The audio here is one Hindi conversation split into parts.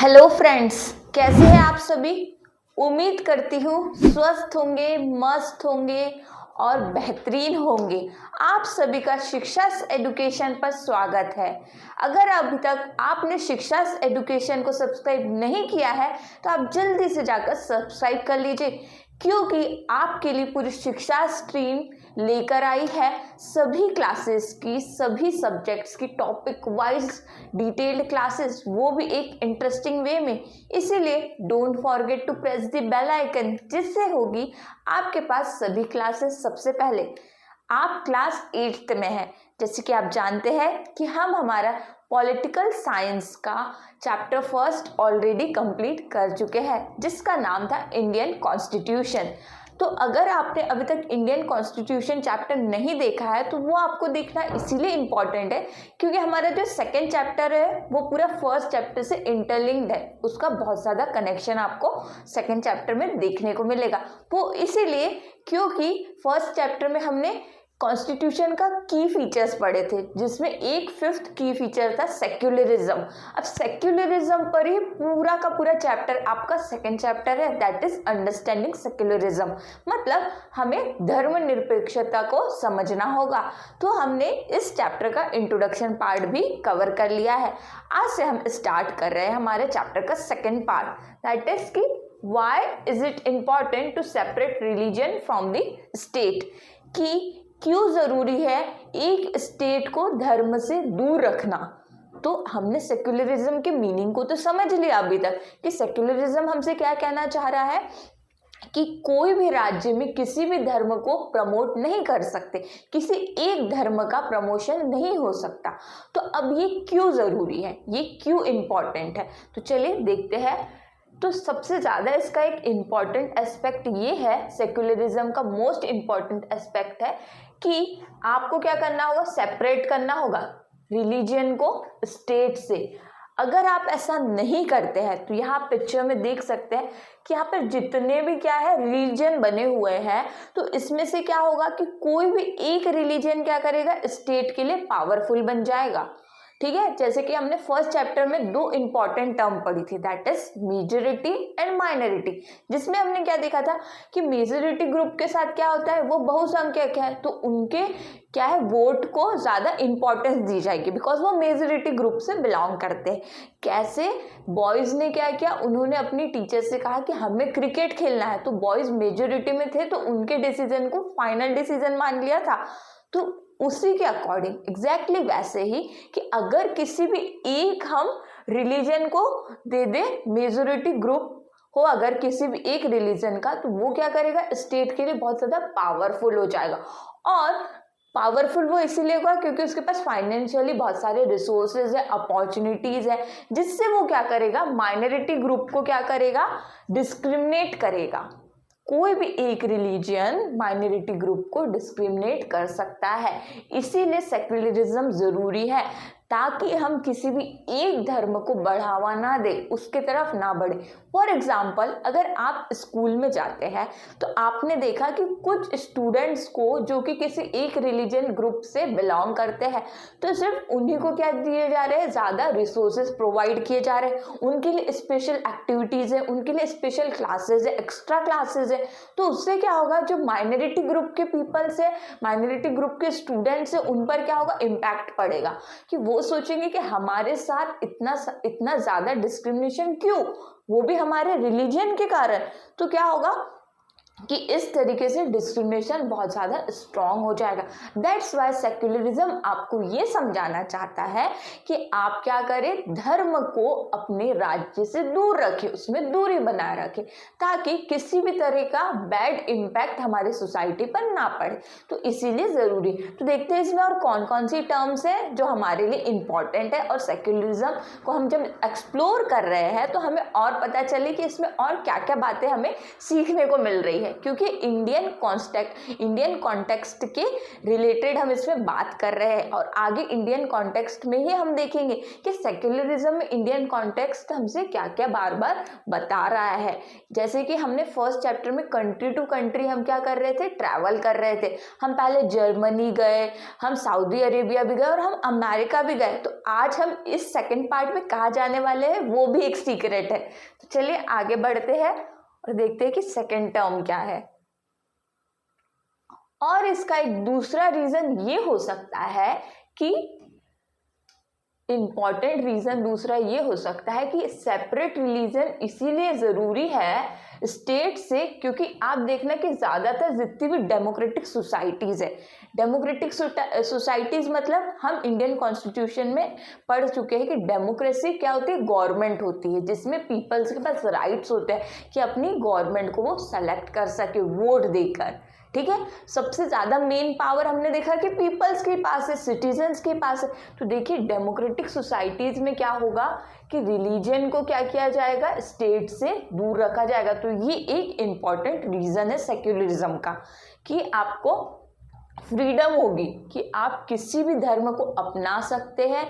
हेलो फ्रेंड्स, कैसे हैं आप सभी। उम्मीद करती हूँ स्वस्थ होंगे, मस्त होंगे और बेहतरीन होंगे। आप सभी का शिक्षास एडुकेशन पर स्वागत है। अगर अभी तक आपने शिक्षास एडुकेशन को सब्सक्राइब नहीं किया है तो आप जल्दी से जाकर सब्सक्राइब कर लीजिए, क्योंकि आपके लिए पूरी शिक्षा स्ट्रीम लेकर आई है सभी क्लासेस की, सभी सब्जेक्ट्स की टॉपिक वाइज डिटेल्ड क्लासेस, वो भी एक इंटरेस्टिंग वे में। इसीलिए don't forget to press the bell icon, जिससे होगी आपके पास सभी क्लासेस सबसे पहले। आप क्लास 8th में हैं, जैसे कि आप जानते हैं कि हम हमारा पॉलिटिकल साइंस का चैप्टर फर्स्ट ऑलरेडी कंप्लीट कर चुके हैं, जिसका नाम था इंडियन कॉन्स्टिट्यूशन। तो अगर आपने अभी तक इंडियन कॉन्स्टिट्यूशन चैप्टर नहीं देखा है तो वो आपको देखना इसीलिए इम्पॉर्टेंट है क्योंकि हमारा जो सेकेंड चैप्टर है वो पूरा फर्स्ट चैप्टर से इंटरलिंक्ड है। उसका बहुत ज़्यादा कनेक्शन आपको सेकेंड चैप्टर में देखने को मिलेगा। वो इसीलिए क्योंकि फर्स्ट चैप्टर में हमने कॉन्स्टिट्यूशन का की फीचर्स पढ़े थे, जिसमें एक 5th की फीचर था सेक्युलरिज्म। अब सेक्युलरिज्म पर ही पूरा का पूरा चैप्टर आपका सेकंड चैप्टर है, दैट इज अंडरस्टैंडिंग सेक्युलरिज्म। मतलब हमें धर्मनिरपेक्षता को समझना होगा। तो हमने इस चैप्टर का इंट्रोडक्शन पार्ट भी कवर कर लिया है। आज से हम स्टार्ट कर रहे हैं हमारे चैप्टर का सेकेंड पार्ट, दैट इज कि why is it important to separate religion from the state, कि क्यों जरूरी है एक स्टेट को धर्म से दूर रखना। तो हमने सेक्युलरिज्म के मीनिंग को तो समझ लिया अभी तक कि सेक्युलरिज्म हमसे क्या कहना चाह रहा है कि कोई भी राज्य में किसी भी धर्म को प्रमोट नहीं कर सकते, किसी एक धर्म का प्रमोशन नहीं हो सकता। तो अब ये क्यों जरूरी है, ये क्यों इम्पोर्टेंट है, तो चलिए देखते हैं। तो सबसे ज़्यादा इसका एक इम्पॉर्टेंट एस्पेक्ट ये है, सेक्युलरिज्म का मोस्ट इम्पॉर्टेंट एस्पेक्ट है कि आपको क्या करना होगा, सेपरेट करना होगा रिलीजन को स्टेट से। अगर आप ऐसा नहीं करते हैं तो यहाँ पिक्चर में देख सकते हैं कि यहाँ पर जितने भी क्या है रिलीजन बने हुए हैं, तो इसमें से क्या होगा कि कोई भी एक रिलीजन क्या करेगा, स्टेट के लिए पावरफुल बन जाएगा। ठीक है, जैसे कि हमने फर्स्ट चैप्टर में दो इंपॉर्टेंट टर्म पढ़ी थी, that is majority and minority, जिसमें हमने क्या देखा था कि मेजॉरिटी ग्रुप के साथ क्या होता है, वो बहुसंख्यक है, तो उनके क्या है वोट को ज्यादा इंपॉर्टेंस दी जाएगी बिकॉज वो मेजॉरिटी ग्रुप से बिलोंग करते हैं। कैसे बॉयज ने क्या किया, उन्होंने अपनी टीचर से कहा कि हमें क्रिकेट खेलना है, तो बॉयज मेजॉरिटी में थे तो उनके डिसीजन को फाइनल डिसीजन मान लिया था। तो उसी के अकॉर्डिंग एग्जैक्टली वैसे ही कि अगर किसी भी एक हम रिलीजन को दे दे मेजॉरिटी ग्रुप हो अगर किसी भी एक रिलीजन का, तो वो क्या करेगा, स्टेट के लिए बहुत ज़्यादा पावरफुल हो जाएगा। और पावरफुल वो इसीलिए होगा क्योंकि उसके पास फाइनेंशियली बहुत सारे रिसोर्सेज है, अपॉर्चुनिटीज है, जिससे वो क्या करेगा, माइनॉरिटी ग्रुप को क्या करेगा, डिस्क्रिमिनेट करेगा। कोई भी एक रिलीजियन माइनॉरिटी ग्रुप को डिस्क्रिमिनेट कर सकता है। इसीलिए सेक्युलरिज्म जरूरी है, ताकि हम किसी भी एक धर्म को बढ़ावा ना दे, उसके तरफ ना बढ़े। फॉर एग्जाम्पल, अगर आप स्कूल में जाते हैं तो आपने देखा कि कुछ स्टूडेंट्स को जो कि किसी एक रिलीजन ग्रुप से बिलोंग करते हैं, तो सिर्फ उन्हीं को क्या दिए जा रहे हैं, ज़्यादा रिसोर्सेज प्रोवाइड किए जा रहे हैं, उनके लिए स्पेशल एक्टिविटीज़ है, उनके लिए स्पेशल क्लासेज है, एक्स्ट्रा क्लासेज है। तो उससे क्या होगा, जो माइनॉरिटी ग्रुप के पीपल्स है, माइनॉरिटी ग्रुप के स्टूडेंट्स है, उन पर क्या होगा, इम्पैक्ट पड़ेगा कि वो सोचेंगे कि हमारे साथ इतना ज्यादा डिस्क्रिमिनेशन क्यों, वो भी हमारे रिलीजन के कारण। तो क्या होगा कि इस तरीके से डिस्क्रिमिनेशन बहुत ज़्यादा स्ट्रॉन्ग हो जाएगा। दैट्स वाई सेक्युलरिज्म आपको ये समझाना चाहता है कि आप क्या करें, धर्म को अपने राज्य से दूर रखें, उसमें दूरी बनाए रखें, ताकि किसी भी तरह का बैड इम्पैक्ट हमारी सोसाइटी पर ना पड़े। तो इसीलिए ज़रूरी। तो देखते हैं इसमें और कौन कौन सी टर्म्स है जो हमारे लिए इम्पॉर्टेंट है, और सेक्युलरिज्म को हम जब एक्सप्लोर कर रहे हैं तो हमें और पता चले कि इसमें और क्या क्या बातें हमें सीखने को मिल रही है। है, क्योंकि इंडियन कॉन्टेक्स्ट के रिलेटेड हम इसमें बात कर रहे हैं और आगे इंडियन कॉन्टेक्स्ट में ही हम देखेंगे कि सेक्युलरिज्म में इंडियन कॉन्टेक्स्ट हमसे क्या क्या बार बार बता रहा है। जैसे कि हमने फर्स्ट चैप्टर में कंट्री टू कंट्री हम क्या कर रहे थे, ट्रैवल कर रहे थे। हम पहले जर्मनी गए, हम सऊदी अरेबिया भी गए और हम अमेरिका भी गए। तो आज हम इस सेकंड पार्ट में कहाँ जाने वाले हैं वो भी एक सीक्रेट है। तो चलिए आगे बढ़ते हैं और देखते हैं कि सेकंड टर्म क्या है। और इसका एक दूसरा रीजन ये हो सकता है कि इम्पॉर्टेंट रीजन दूसरा ये हो सकता है कि सेपरेट रिलीजन इसीलिए ज़रूरी है स्टेट से, क्योंकि आप देखना कि ज़्यादातर जितनी भी डेमोक्रेटिक सोसाइटीज़ है, डेमोक्रेटिक सोसाइटीज़ मतलब हम इंडियन कॉन्स्टिट्यूशन में पढ़ चुके हैं कि डेमोक्रेसी क्या होती है, गवर्नमेंट होती है जिसमें पीपल्स के पास राइट्स होते हैं कि अपनी गवर्नमेंट को वो सेलेक्ट कर सके वोट देकर। ठीक है, सबसे ज़्यादा मेन पावर हमने देखा कि पीपल्स के पास है, सिटीजन्स के पास है। तो देखिए डेमोक्रेटिक सोसाइटीज़ में क्या होगा कि रिलीजन को क्या किया जाएगा, स्टेट से दूर रखा जाएगा। तो ये एक इम्पॉर्टेंट रीज़न है सेक्युलरिज्म का कि आपको फ्रीडम होगी कि आप किसी भी धर्म को अपना सकते हैं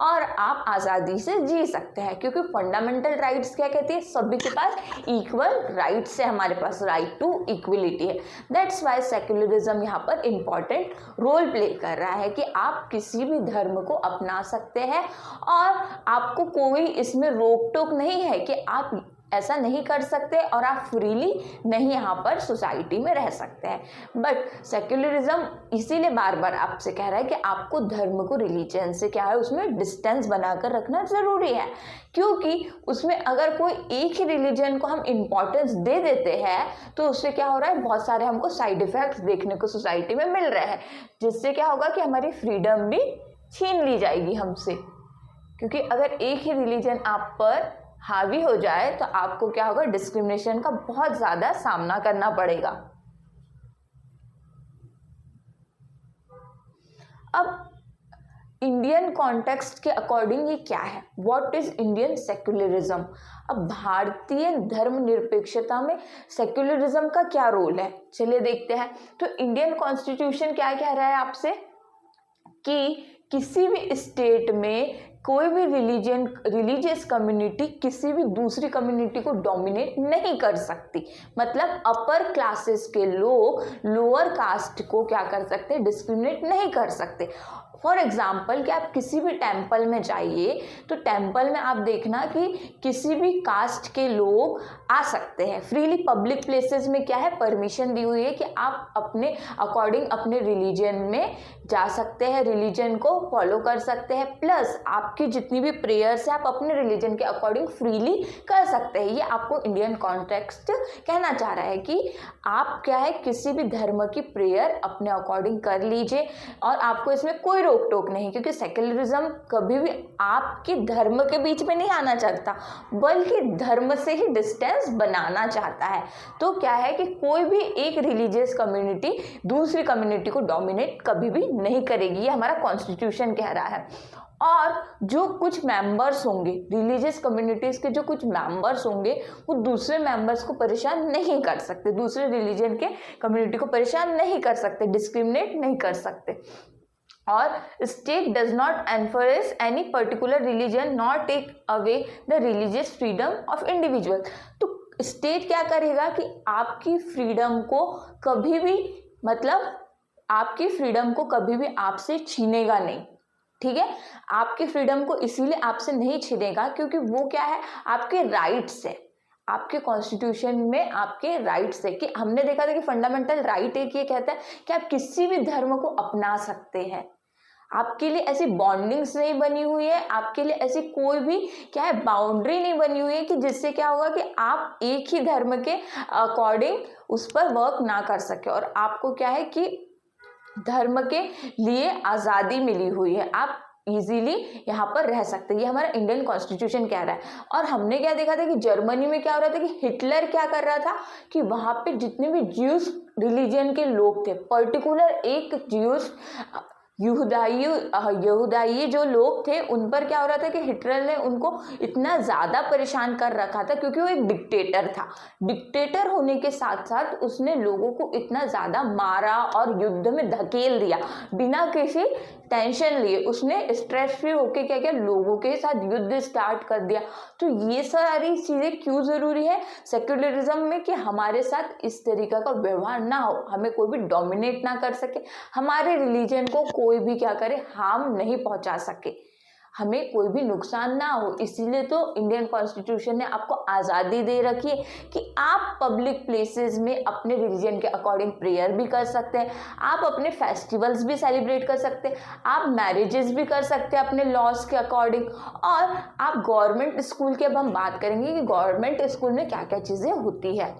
और आप आज़ादी से जी सकते हैं, क्योंकि फंडामेंटल राइट्स क्या कहती है, सभी के पास इक्वल राइट्स है, हमारे पास राइट टू इक्वलिटी है। दैट्स वाई सेक्युलरिज्म यहाँ पर इम्पॉर्टेंट रोल प्ले कर रहा है कि आप किसी भी धर्म को अपना सकते हैं और आपको कोई इसमें रोक टोक नहीं है कि आप ऐसा नहीं कर सकते और आप फ्रीली नहीं यहाँ पर सोसाइटी में रह सकते हैं। बट सेक्युलरिज्म इसीलिए बार बार आपसे कह रहा है कि आपको धर्म को रिलीजन से क्या है, उसमें डिस्टेंस बनाकर रखना ज़रूरी है, क्योंकि उसमें अगर कोई एक ही रिलीजन को हम इम्पोर्टेंस दे देते हैं तो उससे क्या हो रहा है, बहुत सारे हमको साइड इफ़ेक्ट्स देखने को सोसाइटी में मिल रहे हैं, जिससे क्या होगा कि हमारी फ्रीडम भी छीन ली जाएगी हमसे। क्योंकि अगर एक ही रिलीजन आप पर हावी हो जाए तो आपको क्या होगा, डिस्क्रिमिनेशन का बहुत ज़्यादा सामना करना पड़ेगा। अब इंडियन कॉन्टेक्स्ट के अकॉर्डिंग ये क्या है, व्हाट इज इंडियन सेक्युलरिज्म। अब भारतीय धर्मनिरपेक्षता में सेक्युलरिज्म का क्या रोल है, चलिए देखते हैं। तो इंडियन कॉन्स्टिट्यूशन क्या कह रहा है आपसे कि किसी भी स्टेट में कोई भी रिलीजियस कम्युनिटी किसी भी दूसरी कम्युनिटी को डोमिनेट नहीं कर सकती। मतलब अपर क्लासेस के लोग लोअर कास्ट को क्या कर सकते, डिस्क्रिमिनेट नहीं कर सकते। फॉर एग्जाम्पल कि आप किसी भी टेम्पल में जाइए तो टेम्पल में आप देखना कि किसी भी कास्ट के लोग आ सकते हैं फ्रीली। पब्लिक प्लेसेस में क्या है, परमिशन दी हुई है कि आप अपने अकॉर्डिंग अपने रिलीजन में जा सकते हैं, रिलीजन को फॉलो कर सकते हैं, प्लस आपकी जितनी भी प्रेयर्स है आप अपने रिलीजन के अकॉर्डिंग फ्रीली कर सकते हैं। ये आपको इंडियन कॉन्टेक्स्ट कहना चाह रहा है कि आप क्या है, किसी भी धर्म की प्रेयर अपने अकॉर्डिंग कर लीजिए और आपको इसमें कोई रोक टोक नहीं, क्योंकि सेक्युलरिज्म कभी भी आपके धर्म के बीच में नहीं आना चाहता बल्कि धर्म से ही डिस्टेंस बनाना चाहता है। तो क्या है कि कोई भी एक रिलीजियस कम्युनिटी दूसरी कम्युनिटी को डोमिनेट कभी भी नहीं करेगी, ये हमारा कॉन्स्टिट्यूशन कह रहा है। और जो कुछ मेंबर्स होंगे रिलीजियस कम्युनिटीज के, जो कुछ मेंबर्स होंगे वो दूसरे मेंबर्स को परेशान नहीं कर सकते, दूसरे रिलीजन के कम्युनिटी को परेशान नहीं कर सकते, डिस्क्रिमिनेट नहीं कर सकते। और state does not enforce any particular religion not take away the religious freedom of individual. तो स्टेट क्या करेगा कि आपकी फ्रीडम को कभी भी, मतलब आपकी फ्रीडम को कभी भी आपसे छीनेगा नहीं। ठीक है, आपकी फ्रीडम को इसीलिए आपसे नहीं छीनेगा क्योंकि वो क्या है, आपके राइट्स है, आपके कॉन्स्टिट्यूशन में आपके राइट्स है। कि हमने देखा था कि फंडामेंटल राइट एक ये कहता है कि आप किसी भी धर्म को अपना सकते हैं, आपके लिए ऐसी बॉन्डिंग्स नहीं बनी हुई है, आपके लिए ऐसी कोई भी क्या है बाउंड्री नहीं बनी हुई है कि जिससे क्या होगा कि आप एक ही धर्म के अकॉर्डिंग उस पर वर्क ना कर सके। और आपको क्या है कि धर्म के लिए आज़ादी मिली हुई है, आप इजीली यहाँ पर रह सकते हैं, ये हमारा इंडियन कॉन्स्टिट्यूशन कह रहा है। और हमने क्या देखा था कि जर्मनी में क्या हो रहा था कि हिटलर क्या कर रहा था कि वहाँ पे जितने भी ज्यूस रिलीजन के लोग थे, पर्टिकुलर एक यहूदाई जो लोग थे उन पर क्या हो रहा था कि हिटलर ने उनको इतना ज़्यादा परेशान कर रखा था, क्योंकि वो एक डिक्टेटर था। डिक्टेटर होने के साथ साथ उसने लोगों को इतना ज़्यादा मारा और युद्ध में धकेल दिया बिना किसी टेंशन लिए। उसने स्ट्रेस फ्री होके क्या किया, लोगों के साथ युद्ध स्टार्ट कर दिया। तो ये सारी चीज़ें क्यों ज़रूरी है सेक्युलरिज्म में, कि हमारे साथ इस तरीका का व्यवहार ना हो, हमें कोई भी डोमिनेट ना कर सके, हमारे रिलीजन को कोई भी क्या करे, हार्म नहीं पहुंचा सके, हमें कोई भी नुकसान ना हो। इसीलिए तो इंडियन कॉन्स्टिट्यूशन ने आपको आज़ादी दे रखी है कि आप पब्लिक प्लेसेस में अपने रिलीजन के अकॉर्डिंग प्रेयर भी कर सकते हैं, आप अपने फेस्टिवल्स भी सेलिब्रेट कर सकते हैं, आप मैरिजेस भी कर सकते हैं अपने लॉज के अकॉर्डिंग। और आप गवर्नमेंट स्कूल की अब हम बात करेंगे कि गवर्नमेंट स्कूल में क्या क्या चीज़ें होती है।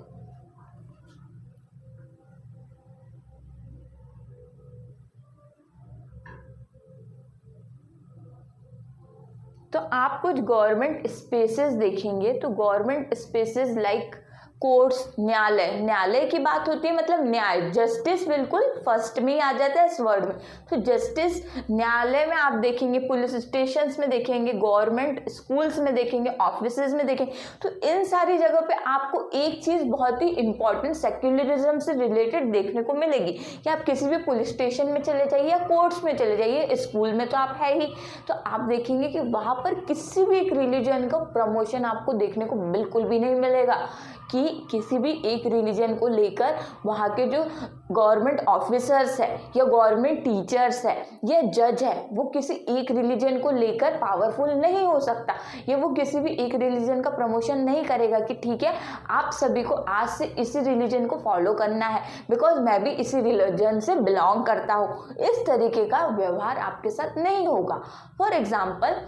तो आप कुछ गवर्नमेंट स्पेसेस देखेंगे, तो गवर्नमेंट स्पेसेस लाइक कोर्ट्स, न्यायालय, न्यायालय की बात होती है मतलब न्याय, जस्टिस बिल्कुल फर्स्ट में ही आ जाता है इस वर्ड में। तो जस्टिस न्यायालय में आप देखेंगे, पुलिस स्टेशंस में देखेंगे, गवर्नमेंट स्कूल्स में देखेंगे, ऑफिसेज में देखेंगे। तो इन सारी जगह पे आपको एक चीज़ बहुत ही इंपॉर्टेंट सेक्युलरिज्म से रिलेटेड देखने को मिलेगी कि आप किसी भी पुलिस स्टेशन में चले जाइए या कोर्ट्स में चले जाइए, स्कूल में तो आप है ही, तो आप देखेंगे कि वहाँ पर किसी भी एक रिलीजन का प्रमोशन आपको देखने को बिल्कुल भी नहीं मिलेगा, कि किसी भी एक रिलीजन को लेकर वहाँ के जो गवर्नमेंट ऑफिसर्स है या गवर्नमेंट टीचर्स है या जज है, वो किसी एक रिलीजन को लेकर पावरफुल नहीं हो सकता, या वो किसी भी एक रिलीजन का प्रमोशन नहीं करेगा कि ठीक है आप सभी को आज से इसी रिलीजन को फॉलो करना है बिकॉज मैं भी इसी रिलीजन से बिलोंग करता हूँ। इस तरीके का व्यवहार आपके साथ नहीं होगा। फॉर एग्जाम्पल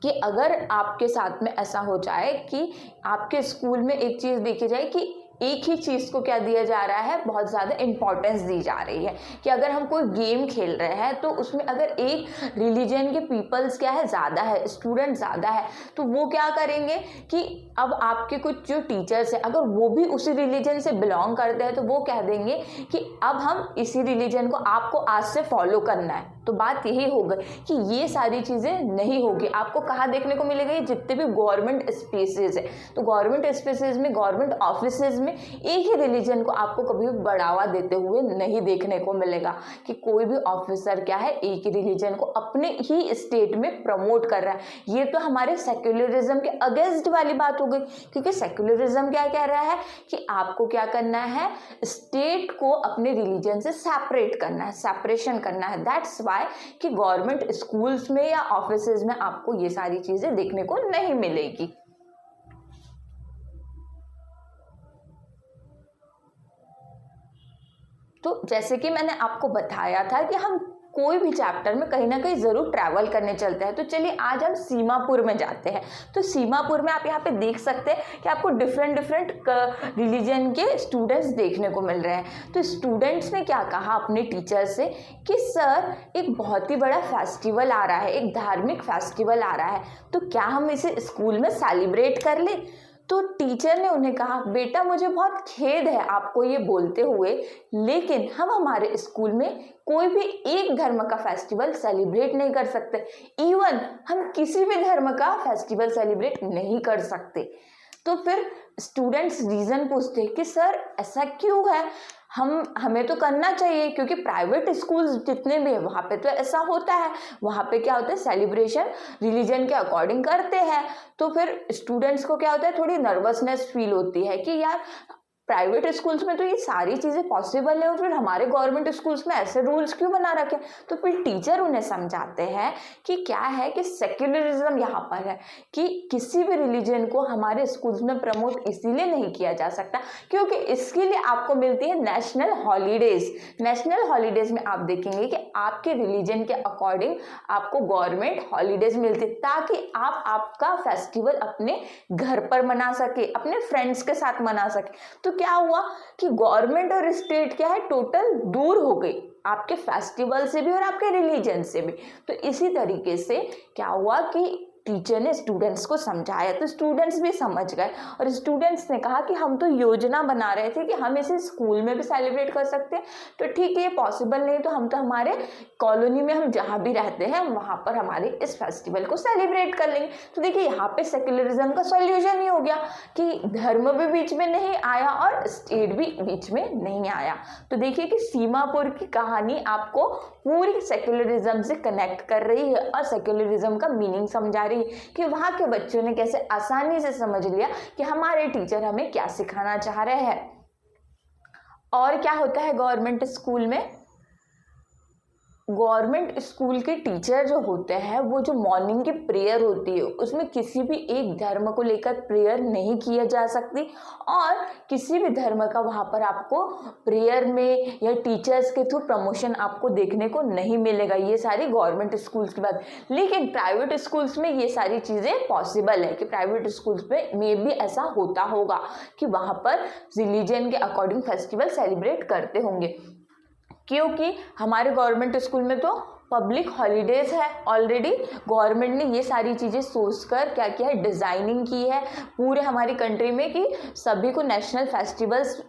कि अगर आपके साथ में ऐसा हो जाए कि आपके स्कूल में एक चीज़ देखी जाए कि एक ही चीज़ को क्या दिया जा रहा है, बहुत ज़्यादा इंपॉर्टेंस दी जा रही है, कि अगर हम कोई गेम खेल रहे हैं तो उसमें अगर एक रिलीजन के पीपल्स क्या है ज़्यादा है, स्टूडेंट ज़्यादा है, तो वो क्या करेंगे कि अब आपके कुछ जो टीचर्स हैं अगर वो भी उसी रिलीजन से बिलोंग करते हैं तो वो कह देंगे कि अब हम इसी रिलीजन को आपको आज से फॉलो करना है। तो बात यही हो गई कि ये सारी चीज़ें नहीं होगी। आपको कहाँ देखने को मिलेगा, जितने भी गवर्नमेंट स्पेसेस है, तो गवर्नमेंट स्पेसेस में, गवर्नमेंट ऑफिसेज में एक ही रिलीजन को आपको कभी भी बढ़ावा देते हुए नहीं देखने को मिलेगा, कि कोई भी ऑफिसर क्या है एक ही रिलीजन को अपने ही स्टेट में प्रमोट कर रहा है। ये तो हमारे सेक्युलरिज्म के अगेंस्ट वाली बात हो गई, क्योंकि सेक्युलरिज्म क्या कह रहा है कि आपको क्या करना है, स्टेट को अपने रिलीजन से सेपरेट करना है, सेपरेशन करना है। दैट्स वाई कि गवर्नमेंट स्कूल्स में या ऑफिसेज में आपको ये सारी चीजें देखने को नहीं मिलेगी। तो जैसे कि मैंने आपको बताया था कि हम कोई भी चैप्टर में कहीं ना कहीं ज़रूर ट्रैवल करने चलते हैं। तो चलिए आज हम सीमापुर में जाते हैं। तो सीमापुर में आप यहाँ पे देख सकते हैं कि आपको डिफरेंट रिलीजन के स्टूडेंट्स देखने को मिल रहे हैं। तो स्टूडेंट्स ने क्या कहा अपने टीचर से कि सर एक बहुत ही बड़ा फेस्टिवल आ रहा है, एक धार्मिक फेस्टिवल आ रहा है, तो क्या हम इसे स्कूल में सेलिब्रेट कर लें। तो टीचर ने उन्हें कहा बेटा मुझे बहुत खेद है आपको ये बोलते हुए, लेकिन हम हमारे स्कूल में कोई भी एक धर्म का फेस्टिवल सेलिब्रेट नहीं कर सकते, इवन हम किसी भी धर्म का फेस्टिवल सेलिब्रेट नहीं कर सकते। तो फिर स्टूडेंट्स रीज़न पूछते कि सर ऐसा क्यों है, हमें तो करना चाहिए, क्योंकि प्राइवेट स्कूल्स जितने भी हैं वहाँ पे तो ऐसा होता है, वहाँ पे क्या होता है सेलिब्रेशन रिलीजन के अकॉर्डिंग करते हैं। तो फिर स्टूडेंट्स को क्या होता है, थोड़ी नर्वसनेस फील होती है कि यार प्राइवेट स्कूल्स में तो ये सारी चीज़ें पॉसिबल है और फिर हमारे गवर्नमेंट स्कूल्स में ऐसे रूल्स क्यों बना रखे। तो फिर टीचर उन्हें समझाते हैं कि क्या है कि सेक्युलरिज्म यहाँ पर है कि किसी भी रिलीजन को हमारे स्कूल्स में प्रमोट इसीलिए नहीं किया जा सकता क्योंकि इसके लिए आपको मिलती है नेशनल हॉलीडेज। नेशनल हॉलीडेज में आप देखेंगे कि आपके रिलीजन के अकॉर्डिंग आपको गवर्नमेंट हॉलीडेज मिलती है ताकि आप आपका फेस्टिवल अपने घर पर मना सके, अपने फ्रेंड्स के साथ मना सके। तो क्या हुआ कि गवर्नमेंट और स्टेट क्या है टोटल दूर हो गई आपके फेस्टिवल से भी और आपके रिलीजन से भी। तो इसी तरीके से क्या हुआ कि टीचर ने स्टूडेंट्स को समझाया तो स्टूडेंट्स भी समझ गए और स्टूडेंट्स ने कहा कि हम तो योजना बना रहे थे कि हम इसे स्कूल में भी सेलिब्रेट कर सकते हैं, तो ठीक है ये पॉसिबल नहीं तो हम तो हमारे कॉलोनी में हम जहाँ भी रहते हैं वहाँ पर हमारे इस फेस्टिवल को सेलिब्रेट कर लेंगे। तो देखिए यहाँ पे सेक्युलरिज्म का सॉल्यूशन ही हो गया कि धर्म भी बीच में नहीं आया और स्टेट भी बीच में नहीं आया। तो देखिए कि सीमापुर की कहानी आपको पूरी सेक्युलरिज्म से कनेक्ट कर रही है और सेक्युलरिज्म का मीनिंग समझा रही है कि वहाँ के बच्चों ने कैसे आसानी से समझ लिया कि हमारे टीचर हमें क्या सिखाना चाह रहे हैं। और क्या होता है गवर्नमेंट स्कूल में, गवर्नमेंट स्कूल के टीचर जो होते हैं वो जो मॉर्निंग की प्रेयर होती है उसमें किसी भी एक धर्म को लेकर प्रेयर नहीं किया जा सकती और किसी भी धर्म का वहाँ पर आपको प्रेयर में या टीचर्स के थ्रू प्रमोशन आपको देखने को नहीं मिलेगा। ये सारी गवर्नमेंट स्कूल्स की बात, लेकिन प्राइवेट स्कूल्स में ये सारी चीज़ें पॉसिबल है कि प्राइवेट स्कूल्स में भी ऐसा होता होगा कि वहाँ पर रिलीजन के अकॉर्डिंग फेस्टिवल सेलिब्रेट करते होंगे, क्योंकि हमारे गवर्नमेंट स्कूल में तो पब्लिक हॉलीडेज है। ऑलरेडी गवर्नमेंट ने ये सारी चीज़ें सोचकर क्या किया है, डिज़ाइनिंग की है पूरे हमारी कंट्री में कि सभी को नेशनल फेस्टिवल्स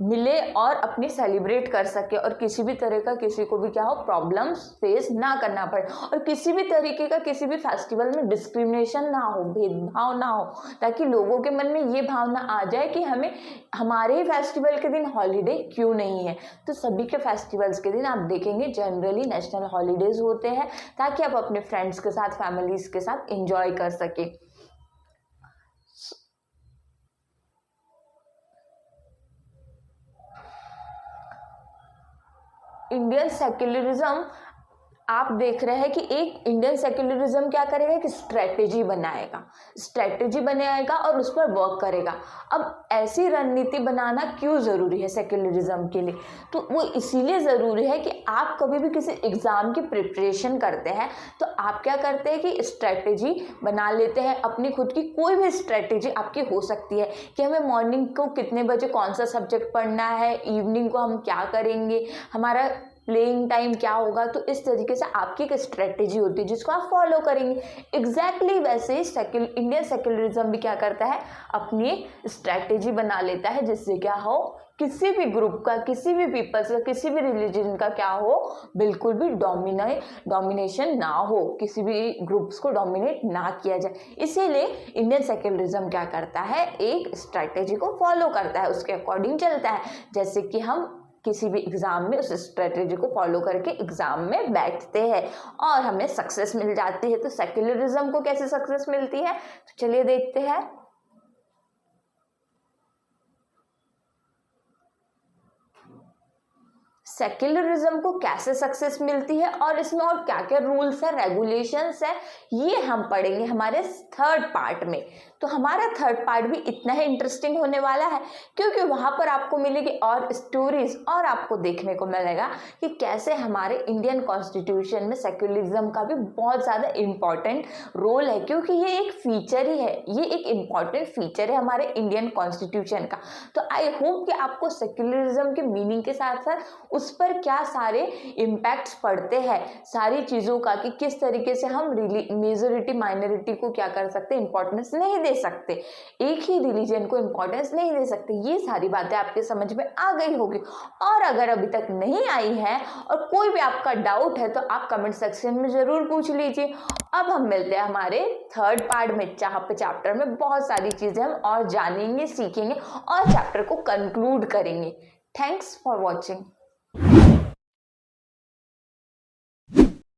मिले और अपनी सेलिब्रेट कर सके और किसी भी तरह का किसी को भी क्या हो प्रॉब्लम्स फेस ना करना पड़े और किसी भी तरीके का किसी भी फेस्टिवल में डिस्क्रिमिनेशन ना हो, भेदभाव ना हो, ताकि लोगों के मन में ये भावना आ जाए कि हमें हमारे ही फेस्टिवल के दिन हॉलीडे क्यों नहीं है। तो सभी के फेस्टिवल्स के दिन आप देखेंगे जनरली नेशनल हॉलीडेज होते हैं ताकि आप अपने फ्रेंड्स के साथ फैमिलीज के साथ एंजॉय कर सके। इंडियन सेक्युलरिज्म आप देख रहे हैं कि एक इंडियन सेक्युलरिज्म क्या करेगा कि स्ट्रेटेजी बनाएगा और उस पर वर्क करेगा। अब ऐसी रणनीति बनाना क्यों ज़रूरी है सेक्युलरिज्म के लिए, तो वो इसीलिए ज़रूरी है कि आप कभी भी किसी एग्ज़ाम की प्रिपरेशन करते हैं तो आप क्या करते हैं कि स्ट्रेटेजी बना लेते हैं अपनी खुद की। कोई भी स्ट्रेटेजी आपकी हो सकती है कि हमें मॉर्निंग को कितने बजे कौन सा सब्जेक्ट पढ़ना है, इवनिंग को हम क्या करेंगे, हमारा प्लेइंग टाइम क्या होगा। तो इस तरीके से आपकी एक स्ट्रेटेजी होती है जिसको आप फॉलो करेंगे। एग्जैक्टली वैसे ही इंडियन सेक्युलरिज्म भी क्या करता है, अपनी स्ट्रेटेजी बना लेता है जिससे क्या हो किसी भी ग्रुप का, किसी भी पीपल्स का, किसी भी रिलीजन का क्या हो बिल्कुल भी डोमिनेशन ना हो, किसी भी ग्रुप्स को डोमिनेट ना किया जाए। इसीलिए इंडियन सेक्युलरिज्म क्या करता है, एक स्ट्रेटेजी को फॉलो करता है, उसके अकॉर्डिंग चलता है। जैसे कि हम किसी भी एग्ज़ाम में उस स्ट्रेटेजी को फॉलो करके एग्ज़ाम में बैठते हैं और हमें सक्सेस मिल जाती है। तो सेक्युलरिज्म को कैसे सक्सेस मिलती है, तो चलिए देखते हैं। सेक्युलरिज्म को कैसे सक्सेस मिलती है और इसमें और क्या क्या रूल्स है, रेगुलेशंस है, ये हम पढ़ेंगे हमारे थर्ड पार्ट में। तो हमारा थर्ड पार्ट भी इतना ही इंटरेस्टिंग होने वाला है क्योंकि वहाँ पर आपको मिलेगी और स्टोरीज और आपको देखने को मिलेगा कि कैसे हमारे इंडियन कॉन्स्टिट्यूशन में सेक्युलरिज्म का भी बहुत ज़्यादा इम्पॉर्टेंट रोल है, क्योंकि ये एक फीचर ही है, ये एक इम्पॉर्टेंट फीचर है हमारे इंडियन कॉन्स्टिट्यूशन का। तो आई होप कि आपको सेक्युलरिज्म के मीनिंग के साथ साथ उस पर क्या सारे इम्पैक्ट्स पड़ते हैं सारी चीज़ों का, कि किस तरीके से हम मेजोरिटी माइनॉरिटी को क्या कर सकते हैं, इंपॉर्टेंस नहीं दे सकते, एक ही रिलीजन को इंपॉर्टेंस नहीं दे सकते। ये सारी बातें आपके समझ में आ गई होगी, और अगर अभी तक नहीं आई है और कोई भी आपका डाउट है तो आप कमेंट सेक्शन में ज़रूर पूछ लीजिए। अब हम मिलते हैं हमारे थर्ड पार्ट में, जहाँ पे चैप्टर में बहुत सारी चीज़ें हम और जानेंगे, सीखेंगे और चैप्टर को कंक्लूड करेंगे। Thanks for watching.